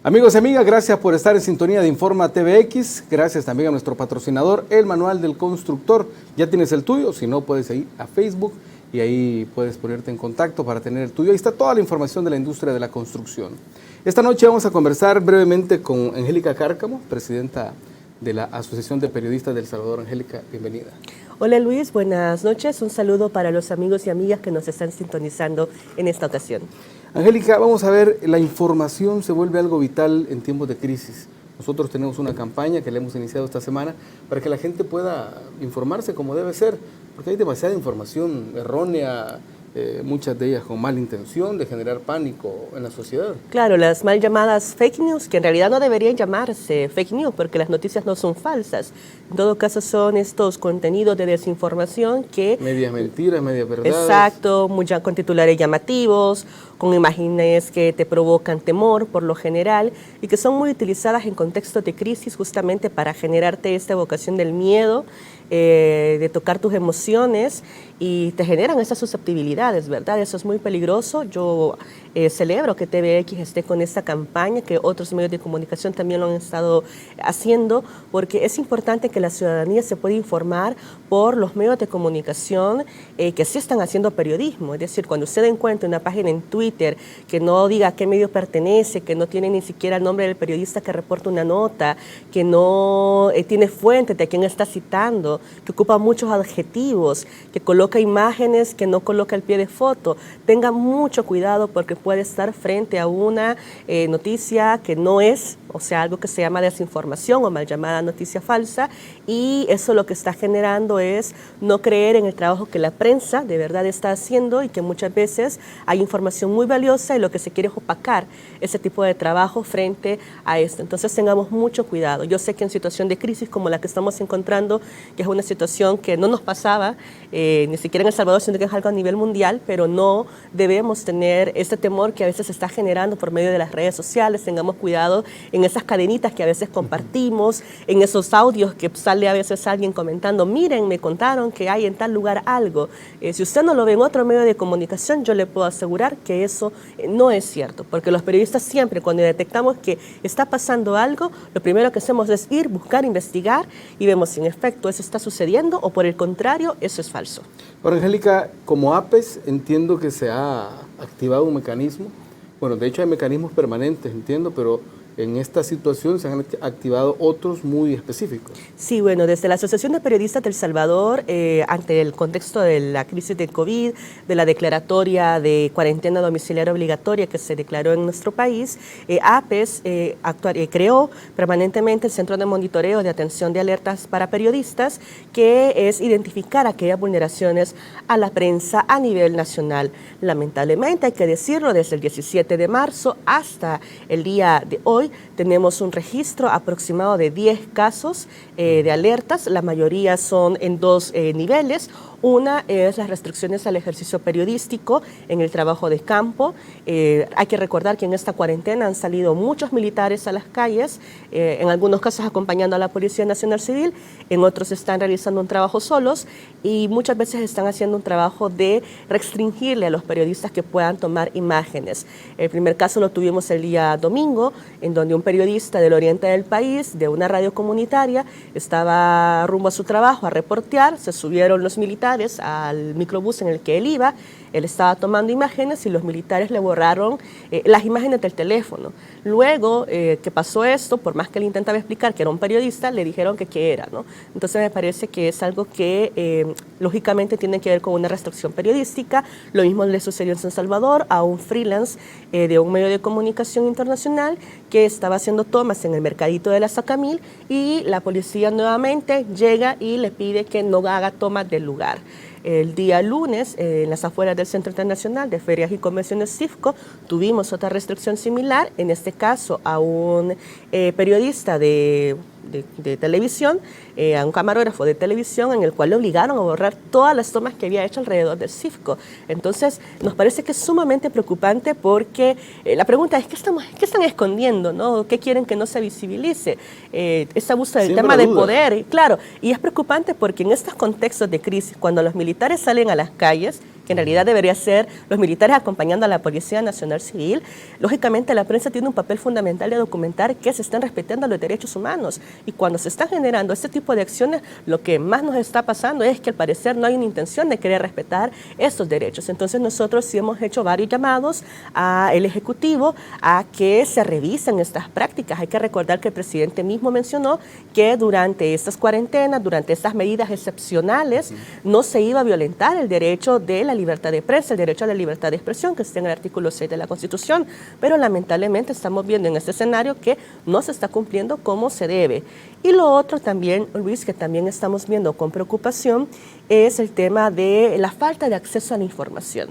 Amigos y amigas, gracias por estar en sintonía de Informa TVX. Gracias también a nuestro patrocinador, el Manual del Constructor. Ya tienes el tuyo, si no puedes ir a Facebook y ahí puedes ponerte en contacto para tener el tuyo. Ahí está toda la información de la industria de la construcción. Esta noche vamos a conversar brevemente con Angélica Cárcamo, presidenta de la Asociación de Periodistas de El Salvador. Angélica, bienvenida. Hola Luis, buenas noches. Un saludo para los amigos y amigas que nos están sintonizando en esta ocasión. Angélica, vamos a ver, la información se vuelve algo vital en tiempos de crisis. Nosotros tenemos una campaña que le hemos iniciado esta semana para que la gente pueda informarse como debe ser, porque hay demasiada información errónea, muchas de ellas con mala intención de generar pánico en la sociedad. Claro, las mal llamadas fake news, que en realidad no deberían llamarse fake news porque las noticias no son falsas. En todo caso son estos contenidos de desinformación que... Medias mentiras, medias verdades. Exacto, con titulares llamativos, con imágenes que te provocan temor por lo general y que son muy utilizadas en contextos de crisis justamente para generarte esta evocación del miedo, de tocar tus emociones y te generan esas susceptibilidades, ¿verdad? Eso es muy peligroso. Yo celebro que TVX esté con esta campaña, que otros medios de comunicación también lo han estado haciendo, porque es importante que la ciudadanía se pueda informar por los medios de comunicación que sí están haciendo periodismo. Es decir, cuando usted encuentre una página en Twitter que no diga a qué medio pertenece, que no tiene ni siquiera el nombre del periodista que reporta una nota, que no tiene fuente de quién está citando, que ocupa muchos adjetivos, que coloca imágenes que no coloca al pie de foto, tenga mucho cuidado porque puede estar frente a una noticia que no es, o sea, algo que se llama desinformación o mal llamada noticia falsa, y eso lo que está generando es no creer en el trabajo que la prensa de verdad está haciendo y que muchas veces hay información muy valiosa y lo que se quiere es opacar ese tipo de trabajo frente a esto. Entonces tengamos mucho cuidado. Yo sé que en situación de crisis como la que estamos encontrando, que es una situación que no nos pasaba ni siquiera en El Salvador, sino que es algo a nivel mundial, pero no debemos tener este temor que a veces se está generando por medio de las redes sociales. Tengamos cuidado en esas cadenitas que a veces compartimos, en esos audios que sale a veces alguien comentando, miren, me contaron que hay en tal lugar algo. Si usted no lo ve en otro medio de comunicación, yo le puedo asegurar que eso no es cierto, porque los periodistas siempre, cuando detectamos que está pasando algo, lo primero que hacemos es ir, buscar, investigar y vemos si en efecto eso está sucediendo o por el contrario, eso es falso. Ahora, Angélica, como APES entiendo que se ha activado un mecanismo, bueno, de hecho hay mecanismos permanentes, entiendo, pero en esta situación se han activado otros muy específicos. Sí, bueno, desde la Asociación de Periodistas del Salvador, ante el contexto de la crisis de COVID, de la declaratoria de cuarentena domiciliaria obligatoria que se declaró en nuestro país, APES creó permanentemente el Centro de Monitoreo de Atención de Alertas para Periodistas, que es identificar aquellas vulneraciones a la prensa a nivel nacional. Lamentablemente, hay que decirlo, desde el 17 de marzo hasta el día de hoy, tenemos un registro aproximado de 10 casos de alertas, la mayoría son en dos niveles. Una es las restricciones al ejercicio periodístico en el trabajo de campo. Hay que recordar que en esta cuarentena han salido muchos militares a las calles, en algunos casos acompañando a la Policía Nacional Civil, en otros están realizando un trabajo solos y muchas veces están haciendo un trabajo de restringirle a los periodistas que puedan tomar imágenes. El primer caso lo tuvimos el día domingo, en donde un periodista del oriente del país, de una radio comunitaria, estaba rumbo a su trabajo a reportear, se subieron los militares al microbús en el que él iba, él estaba tomando imágenes y los militares le borraron las imágenes del teléfono. Luego que pasó esto, por más que él intentaba explicar que era un periodista, le dijeron que qué era, ¿no? Entonces me parece que es algo que lógicamente tiene que ver con una restricción periodística. Lo mismo le sucedió en San Salvador a un freelance de un medio de comunicación internacional que estaba haciendo tomas en el mercadito de la Sacamil y la policía nuevamente llega y le pide que no haga tomas del lugar. El día lunes, en las afueras del Centro Internacional de Ferias y Convenciones CIFCO, tuvimos otra restricción similar, en este caso a un periodista de televisión, a un camarógrafo de televisión, en el cual le obligaron a borrar todas las tomas que había hecho alrededor del CIFCO. Entonces, nos parece que es sumamente preocupante porque la pregunta es, ¿qué están escondiendo, ¿no? ¿Qué quieren que no se visibilice? Esa búsqueda del tema del poder, claro, y es preocupante porque en estos contextos de crisis, cuando los militares salen a las calles, que en realidad debería ser los militares acompañando a la Policía Nacional Civil, lógicamente la prensa tiene un papel fundamental de documentar que se están respetando los derechos humanos. Y cuando se están generando este tipo de acciones, lo que más nos está pasando es que al parecer no hay una intención de querer respetar estos derechos. Entonces nosotros sí hemos hecho varios llamados al Ejecutivo a que se revisen estas prácticas. Hay que recordar que el presidente mismo mencionó que durante estas cuarentenas, durante estas medidas excepcionales, no se iba a violentar el derecho de la libertad de prensa, el derecho a la libertad de expresión que está en el artículo 6 de la Constitución, pero lamentablemente estamos viendo en este escenario que no se está cumpliendo como se debe. Y lo otro también, Luis, que también estamos viendo con preocupación, es el tema de la falta de acceso a la información.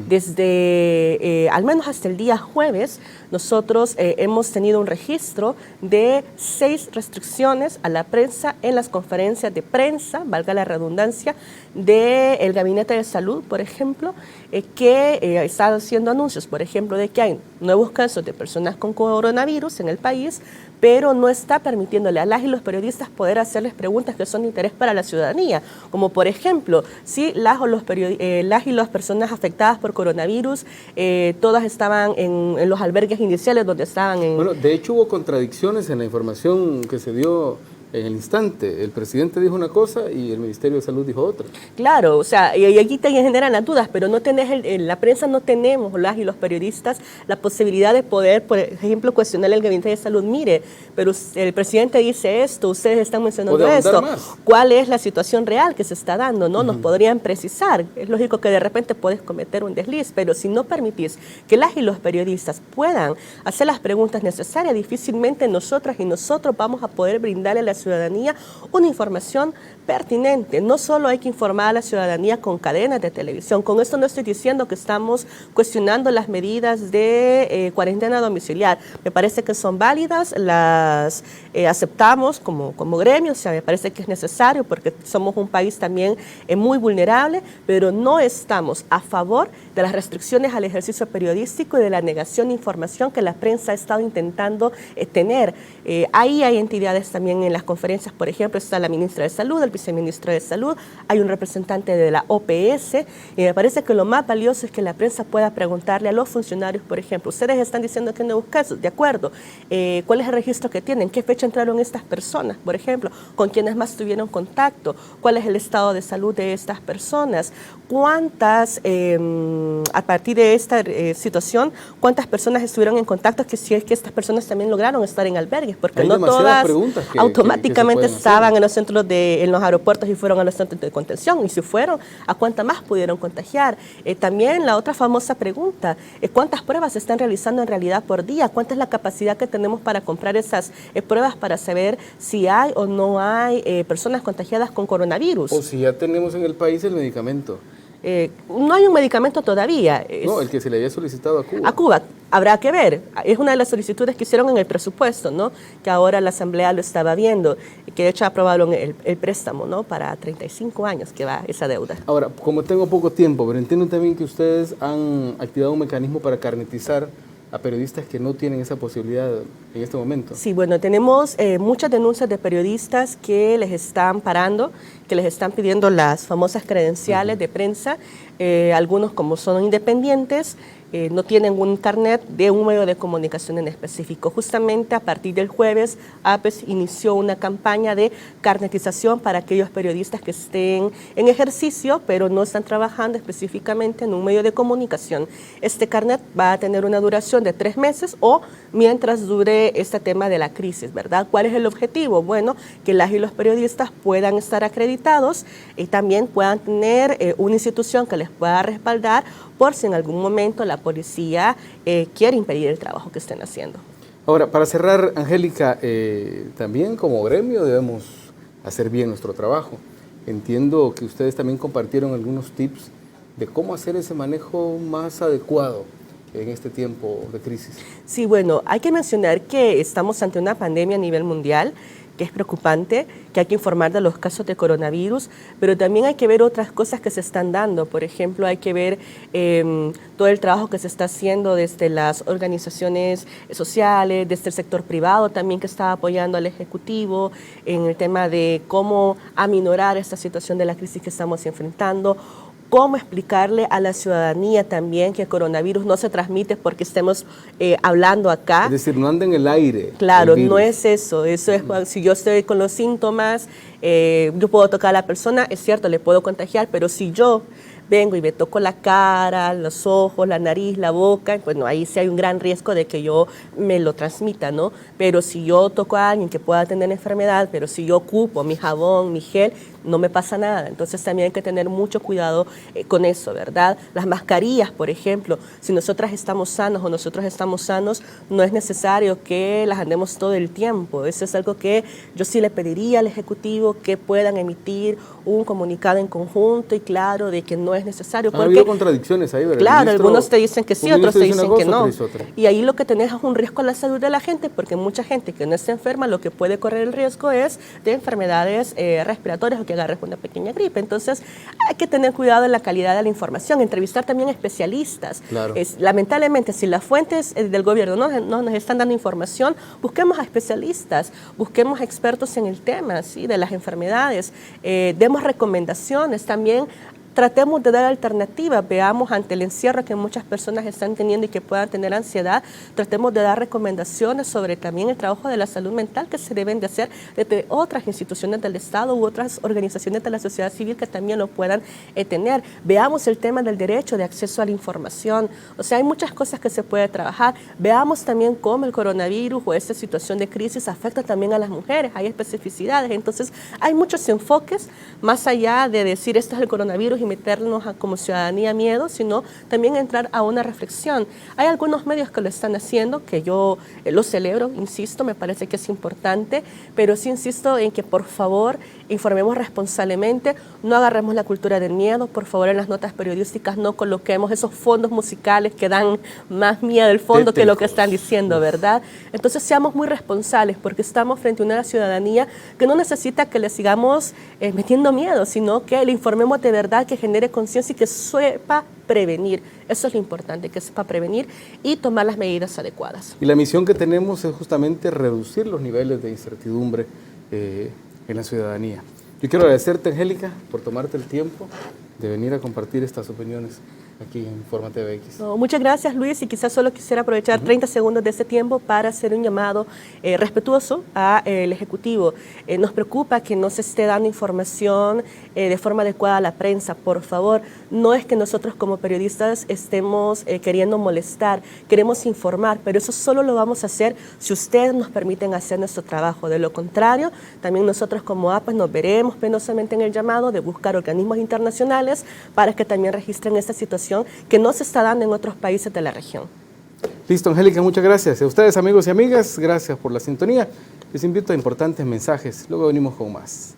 Desde, al menos hasta el día jueves, nosotros hemos tenido un registro de 6 restricciones a la prensa en las conferencias de prensa, valga la redundancia, del Gabinete de Salud, por ejemplo, que está haciendo anuncios, por ejemplo, de que hay nuevos casos de personas con coronavirus en el país, pero no está permitiéndole a las y los periodistas poder hacerles preguntas que son de interés para la ciudadanía, como por ejemplo, si las y las personas afectadas por coronavirus, todas estaban en los albergues iniciales donde estaban en... Bueno, de hecho hubo contradicciones en la información que se dio en el instante. El presidente dijo una cosa y el Ministerio de Salud dijo otra. Claro, o sea, y aquí te generan las dudas, pero no tenés en la prensa no tenemos, las y los periodistas, la posibilidad de poder, por ejemplo, cuestionar el Gabinete de Salud. Mire, pero el presidente dice esto, ustedes están mencionando esto. ¿Cuál es la situación real que se está dando? ¿No? Nos podrían precisar. Es lógico que de repente puedes cometer un desliz, pero si no permitís que las y los periodistas puedan hacer las preguntas necesarias, difícilmente nosotras y nosotros vamos a poder brindarle a la ciudadanía una información pertinente. No solo hay que informar a la ciudadanía con cadenas de televisión. Con esto no estoy diciendo que estamos cuestionando las medidas de cuarentena domiciliar. Me parece que son válidas, las aceptamos como gremio, o sea, me parece que es necesario porque somos un país también muy vulnerable, pero no estamos a favor de las restricciones al ejercicio periodístico y de la negación de información que la prensa ha estado intentando tener. Ahí hay entidades también en las conferencias, por ejemplo, está la ministra de Salud, el viceministro de Salud, hay un representante de la OPS, y me parece que lo más valioso es que la prensa pueda preguntarle a los funcionarios, por ejemplo, ustedes están diciendo que no hay casos, de acuerdo, ¿cuál es el registro que tienen? ¿Qué fecha entraron estas personas, por ejemplo? ¿Con quiénes más tuvieron contacto? ¿Cuál es el estado de salud de estas personas? ¿Cuántas, a partir de esta situación, cuántas personas estuvieron en contacto, que si es que estas personas también lograron estar en albergues? Porque no todas automáticamente estaban en los centros en los aeropuertos y fueron a los centros de contención, y si fueron, ¿a cuántas más pudieron contagiar? También la otra famosa pregunta, ¿cuántas pruebas se están realizando en realidad por día? ¿Cuánta es la capacidad que tenemos para comprar esas pruebas para saber si hay o no hay personas contagiadas con coronavirus? O si ya tenemos en el país el medicamento. No hay un medicamento todavía. No, el que se le había solicitado a Cuba. A Cuba, habrá que ver. Es una de las solicitudes que hicieron en el presupuesto, ¿no? Que ahora la Asamblea lo estaba viendo, y que de hecho aprobaron el préstamo, ¿no? Para 35 años que va esa deuda. Ahora, como tengo poco tiempo, pero entiendo también que ustedes han activado un mecanismo para carnetizar a periodistas que no tienen esa posibilidad en este momento. Sí, bueno, tenemos muchas denuncias de periodistas que les están parando, que les están pidiendo las famosas credenciales de prensa. Algunos, como son independientes, no tienen un carnet de un medio de comunicación en específico. Justamente a partir del jueves, APES inició una campaña de carnetización para aquellos periodistas que estén en ejercicio, pero no están trabajando específicamente en un medio de comunicación. Este carnet va a tener una duración de 3 meses o mientras dure este tema de la crisis, ¿verdad? ¿Cuál es el objetivo? Bueno, que las y los periodistas puedan estar acreditados y también puedan tener una institución que les pueda respaldar por si en algún momento la policía quiere impedir el trabajo que estén haciendo. Ahora, para cerrar, Angélica, también como gremio debemos hacer bien nuestro trabajo. Entiendo que ustedes también compartieron algunos tips de cómo hacer ese manejo más adecuado en este tiempo de crisis. Sí, bueno, hay que mencionar que estamos ante una pandemia a nivel mundial, que es preocupante, que hay que informar de los casos de coronavirus, pero también hay que ver otras cosas que se están dando. Por ejemplo, hay que ver todo el trabajo que se está haciendo desde las organizaciones sociales, desde el sector privado también que está apoyando al Ejecutivo en el tema de cómo aminorar esta situación de la crisis que estamos enfrentando. cómo explicarle a la ciudadanía también que el coronavirus no se transmite porque estemos hablando acá. Es decir, no anda en el aire. Claro, no es eso. Eso es si yo estoy con los síntomas, yo puedo tocar a la persona, es cierto, le puedo contagiar, pero si yo vengo y me toco la cara, los ojos, la nariz, la boca, bueno, ahí sí hay un gran riesgo de que yo me lo transmita, ¿no? Pero si yo toco a alguien que pueda tener enfermedad, pero si yo ocupo mi jabón, mi gel, no me pasa nada. Entonces también hay que tener mucho cuidado con eso, ¿verdad? Las mascarillas, por ejemplo, si nosotras estamos sanos o nosotros estamos sanos, no es necesario que las andemos todo el tiempo. Eso es algo que yo sí le pediría al Ejecutivo que puedan emitir un comunicado en conjunto y claro de que no es necesario. Ha habido contradicciones ahí, ¿verdad? Claro, algunos te dicen que sí, otros te dicen que no. Y ahí lo que tenés es un riesgo a la salud de la gente, porque mucha gente que no está enferma, lo que puede correr el riesgo es de enfermedades respiratorias o que agarres una pequeña gripe. Entonces, hay que tener cuidado en la calidad de la información, entrevistar también a especialistas. Claro. Lamentablemente, si las fuentes del gobierno no nos están dando información, busquemos a especialistas, busquemos a expertos en el tema, ¿sí?, de las enfermedades, demos recomendaciones también. Tratemos de dar alternativas, veamos ante el encierro que muchas personas están teniendo y que puedan tener ansiedad, tratemos de dar recomendaciones sobre también el trabajo de la salud mental que se deben de hacer desde otras instituciones del Estado u otras organizaciones de la sociedad civil que también lo puedan tener. Veamos el tema del derecho de acceso a la información, o sea, hay muchas cosas que se puede trabajar. Veamos también cómo el coronavirus o esta situación de crisis afecta también a las mujeres, hay especificidades, entonces hay muchos enfoques más allá de decir esto es el coronavirus y meternos como ciudadanía miedo, sino también entrar a una reflexión. Hay algunos medios que lo están haciendo, que yo lo celebro, insisto, me parece que es importante, pero sí insisto en que por favor informemos responsablemente, no agarremos la cultura del miedo, por favor en las notas periodísticas no coloquemos esos fondos musicales que dan más miedo del fondo que lo que están diciendo, ¿verdad? Entonces seamos muy responsables porque estamos frente a una ciudadanía que no necesita que le sigamos metiendo miedo, sino que le informemos de verdad, que genere conciencia y que sepa prevenir. Eso es lo importante, que sepa prevenir y tomar las medidas adecuadas. Y la misión que tenemos es justamente reducir los niveles de incertidumbre en la ciudadanía. Yo quiero agradecerte, Angélica, por tomarte el tiempo de venir a compartir estas opiniones aquí en Informa TVX. No, muchas gracias, Luis, y quizás solo quisiera aprovechar 30 segundos de este tiempo para hacer un llamado respetuoso al Ejecutivo. Nos preocupa que no se esté dando información de forma adecuada a la prensa. Por favor, no es que nosotros como periodistas estemos queriendo molestar, queremos informar, pero eso solo lo vamos a hacer si ustedes nos permiten hacer nuestro trabajo. De lo contrario, también nosotros como APAS nos veremos penosamente en el llamado de buscar organismos internacionales para que también registren esta situación que no se está dando en otros países de la región. Listo, Angélica, muchas gracias. A ustedes, amigos y amigas, gracias por la sintonía. Les invito a importantes mensajes. Luego venimos con más.